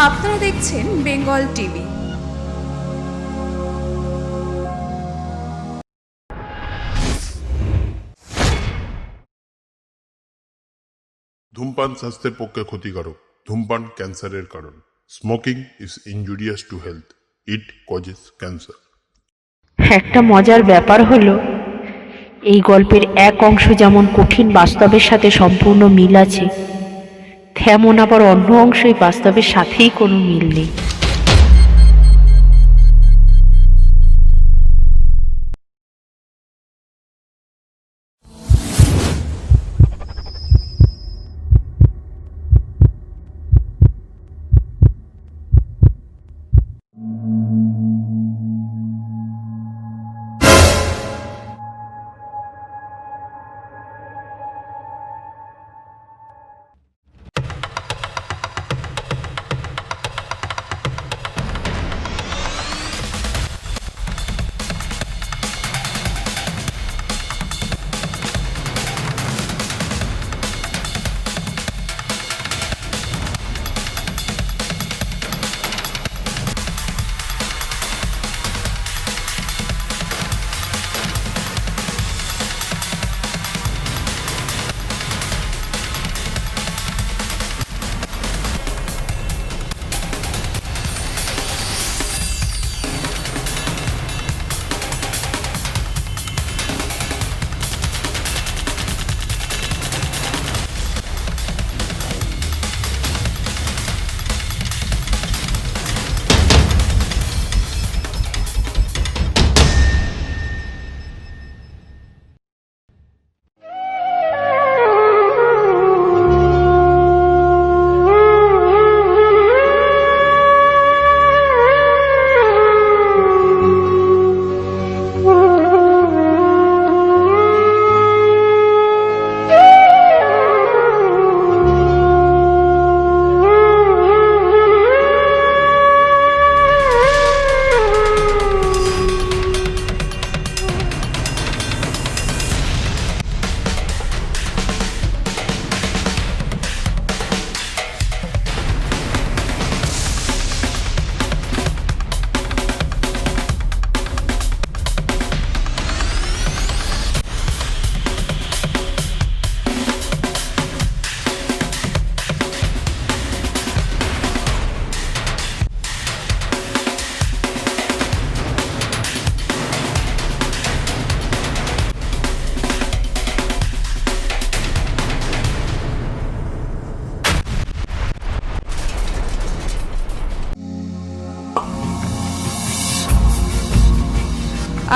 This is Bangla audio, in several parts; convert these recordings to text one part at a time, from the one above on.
আপনারা দেখছেন বেঙ্গল টিভি। ধূমপান স্বাস্থ্যের পক্ষে ক্ষতিকারক। ধূমপান ক্যান্সারের কারণ। Smoking is injurious to health. It causes cancer. একটা মজার ব্যাপার হলো, এই গল্পের এক অংশ যেমন কঠিন বাস্তবের সাথে সম্পূর্ণ মিল আছে, তেমন আবার অন্য অংশই বাস্তবের সাথেই কোনো মিল নেই।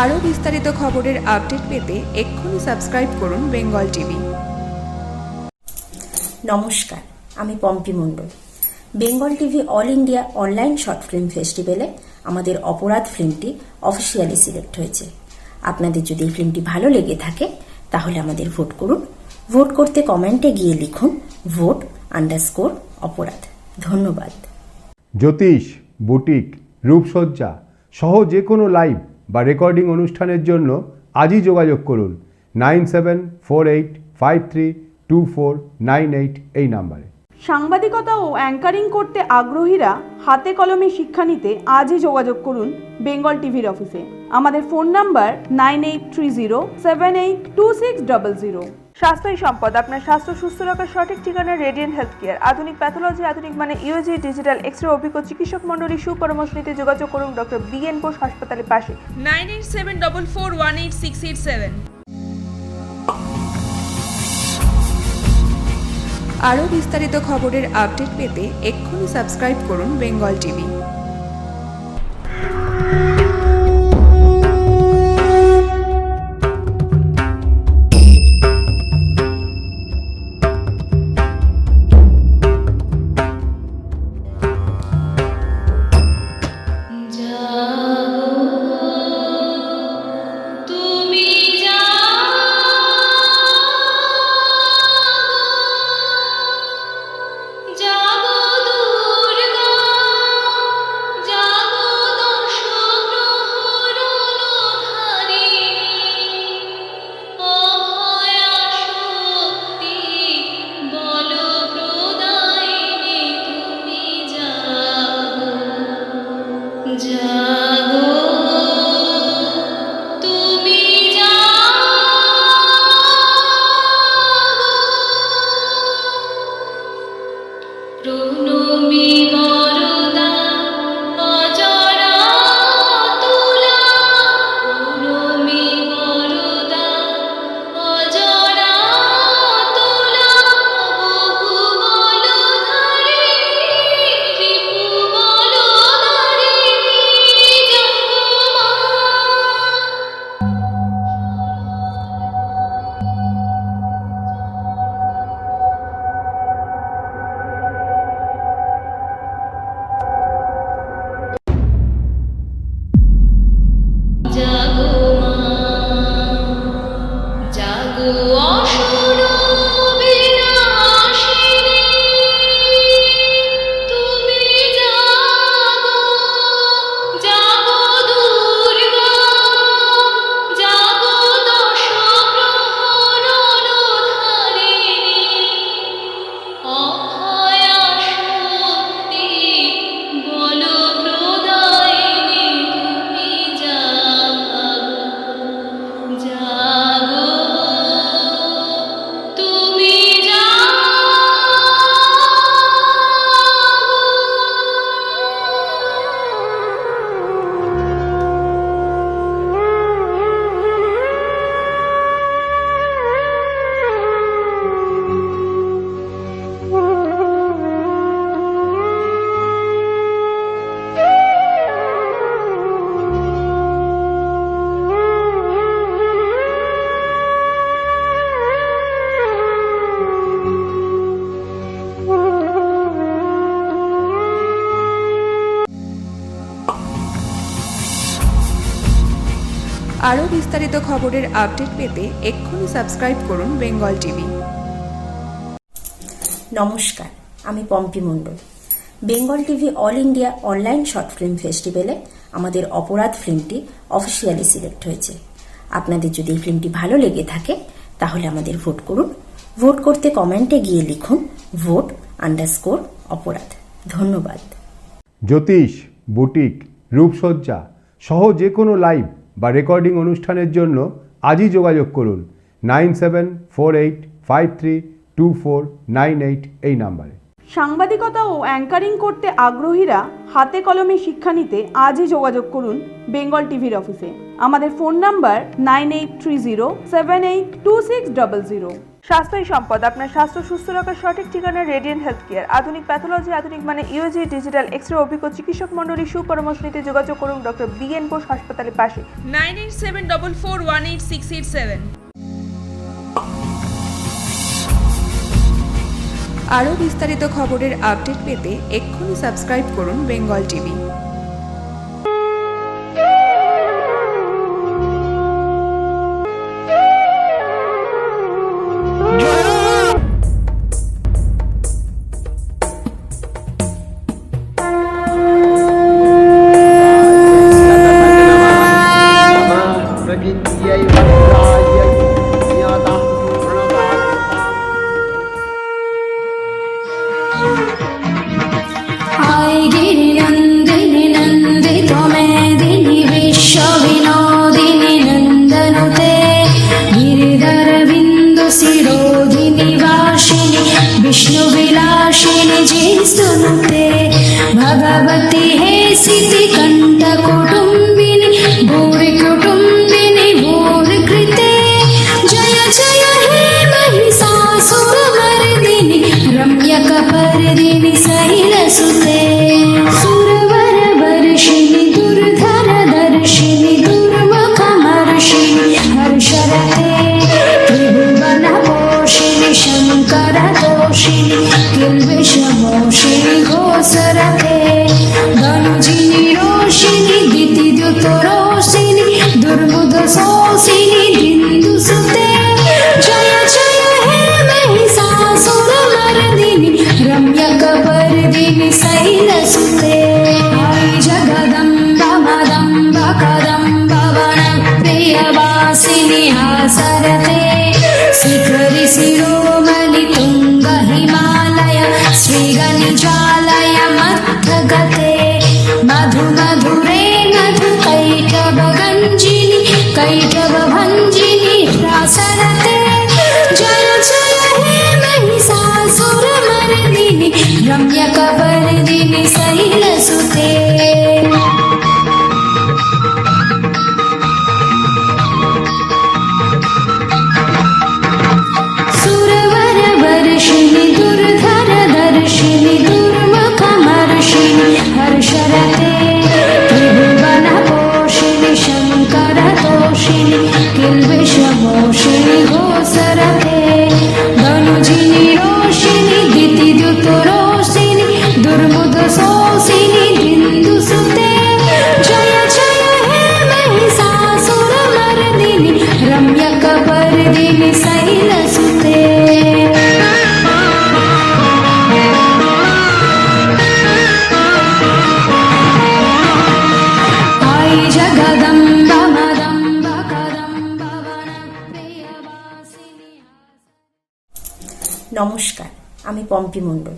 আরও বিস্তারিত খবরের আপডেট পেতে এক্ষুনি সাবস্ক্রাইব করুন বেঙ্গল টিভি। নমস্কার, আমি Pompi Mondal. Bengal TV all India online short film ফেস্টিভ্যালে আমাদের অপরাধ ফিল্মটি অফিসিয়ালি সিলেক্ট হয়েছে। আপনাদের যদি এই ফিল্মটি ভালো লেগে থাকে তাহলে আমাদের ভোট করুন। ভোট করতে কমেন্টে গিয়ে লিখুন vote_অপরাধ। ধন্যবাদ। জ্যোতিষ, বুটিক, রূপসজ্জা সহ যে কোনো লাইভ বা রেকর্ডিং অনুষ্ঠানের জন্য আজই যোগাযোগ করুন 9748532498 এই নাম্বারে। সাংবাদিকতা ও অ্যাঙ্কারিং করতে আগ্রহীরা হাতে কলমে শিক্ষা নিতে আজই যোগাযোগ করুন বেঙ্গল টিভির অফিসে। আমাদের ফোন নাম্বার 9830782600। স্বাস্থ্যই সম্পদ। আপনার স্বাস্থ্য সুস্থ রাখার সঠিক ঠিকানা রেডিয়েন্ট হেলথ কেয়ার। আধুনিক প্যাথোলজি, আধুনিক মানে ইউজি, ডিজিটাল এক্স-রে অভিজ্ঞ চিকিৎসক মণ্ডলী সুপরামর্শ নিতে যোগাযোগ করুন ডক্টর BN বোস হাসপাতালের পাশে 9874418687। আরও বিস্তারিত খবরের আপডেট পেতে এক্ষুনি সাবস্ক্রাইব করুন বেঙ্গল টিভি। জাগো দুর্গা আরও বিস্তারিত খবরের আপডেট পেতে এক্ষুনি সাবস্ক্রাইব করুন বেঙ্গল টিভি। নমস্কার, আমি Pompi Mondal. Bengal TV all India online short film ফেস্টিভ্যালে আমাদের অপরাধ ফিল্মটি অফিসিয়ালি সিলেক্ট হয়েছে। আপনাদের যদি এই ফিল্মটি ভালো লেগে থাকে তাহলে আমাদের ভোট করুন। ভোট করতে কমেন্টে গিয়ে লিখুন vote_অপরাধ। ধন্যবাদ। জ্যোতিষ, বুটিক, রূপসজ্জা সহ যে কোনো লাইভ বা রেকর্ডিং অনুষ্ঠানের জন্য আজই যোগাযোগ করুন 9748532498 এই নাম্বারে। সাংবাদিকতা ও অ্যাঙ্কারিং করতে আগ্রহীরা হাতে কলমে শিক্ষা নিতে আজই যোগাযোগ করুন বেঙ্গল টিভির অফিসে। আমাদের ফোন নাম্বার 9830782600। স্বাস্থ্যই সম্পদ, আপনার স্বাস্থ্য সুস্থ রাখার সঠিক ঠিকানা রেডিয়েন্ট হেলথ কেয়ার। আধুনিক প্যাথোলজি, আধুনিক মানে ইউজি, ডিজিটাল এক্স-রে অভিজ্ঞ চিকিৎসক মণ্ডলী সুপরামর্শ নিতে যোগাযোগ করুন ডক্টর BN বোস হাসপাতালের পাশে 9874418687। আরও বিস্তারিত খবরের আপডেট পেতে এক্ষুনি সাবস্ক্রাইব করুন বেঙ্গল টিভি। गिरिनन्दिनि नन्दितो मेदिनि विश्वविनोदिनि नन्दनुते गिरिधरबिन्दुशिरोधिनि वासिनि विष्णुविलासिनि जिस्तुनुते भगवति हे सितिकण्ठकुटुम्बिनि भूरि कुटुम्बिनि भूरि कृते जय जय हे महिषासुरमर्दिनि रम्यकपर्दिनि शैलसुते सुरवरवर्षिणि दुर्धरदर्शिनि दुर्मुखमर्षिणि हर्षरते त्रिभुवनपोषिणि शङ्करतोषिणि किल्बिषमोषिणि घोषरते धनुजिनि रोषिणि दितिद्युतरोषिणि दुर्बुधशोषिणि बिन्दुसुते जय जय हे महिषासुरमर्दिनि रम्यकपर्दिनि शैलसुते आई जगदम्ब मदम्ब कदम्ब वनप्रियवासिनि हासरते शिखरि शिरोमणि तुङ्ग हिमालय श्रीगणिजालय मध्यगते मधु मधुरे मधु कैटभगञ्जिनि कैटभभञ्जिनि रासरते जय जय हे महिषासुरमर्दिनि रम्यकपर्दिनि शैलसुते सुरवरवर्षिणि दुर्धरदर्शिनि दुर्मुखमर्षिणि हर्षरते त्रिभुवनपोषिणि शङ्करतोषिणि किल्बिषमोषिणि घोषरते धनुजिनि रोषिणि दितिद्युतरोषिणि दुर्बुधशोषिनि बिन्दुसुते जय जय हे महिषासुरमर्दिनि रम्यकपर्दिनि शैलसुते आई जगदम्ब मदम्ब कदम्ब वनप्रियवासिनि। নমস্কার, আমি Pompi Mondal.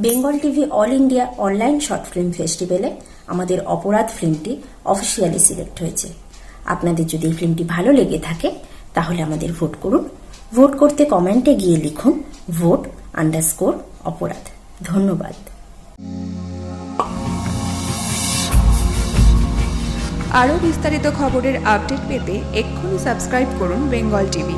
Bengal TV all India online short film ফেস্টিভ্যালে আমাদের অপরাধ ফিল্মটি অফিসিয়ালি সিলেক্ট হয়েছে। আপনাদের যদি এই ফিল্মটি ভালো লেগে থাকে তাহলে আমাদের ভোট করুন। ভোট করতে কমেন্টে গিয়ে লিখুন vote_অপরাধ। ধন্যবাদ। আরও বিস্তারিত খবরের আপডেট পেতে এক্ষুনি সাবস্ক্রাইব করুন বেঙ্গল টিভি।